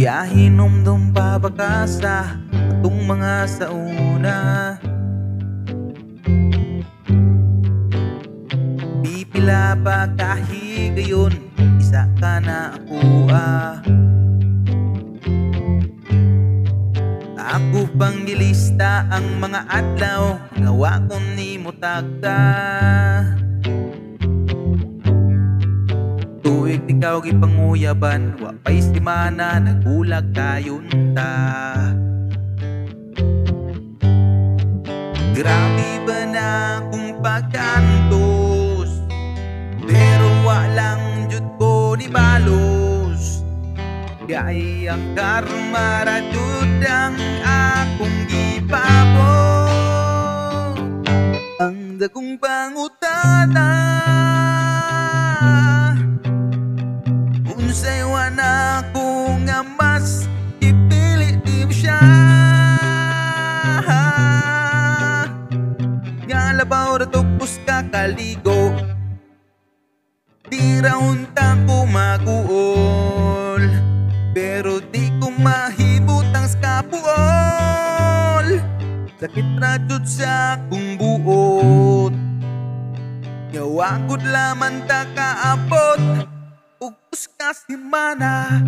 Kaya hinumdum babakasa atong mga sauna. Pipila pa kahigayon, isa ka na ako Ako pang gilista ang mga adlaw, gawa ko ni mo tagta. Tuig ikaw gipanguyaban, wapay simana nagulag kayon ta. Grabe ba na kung pagkantos, pero walang jud ko ni balos. Gaya ang karma ra jud ang akong gipabo. Ang dagong pangutana, unsay wana ko nga mas ipili di mo siya. Nga labaw ra tupos ka kaligo, di ra unta ko maguol, pero di ko mahibutang skapuol. Sakit ra jud sa akong buot, yawa gud laman ta kaabot ug uska semana.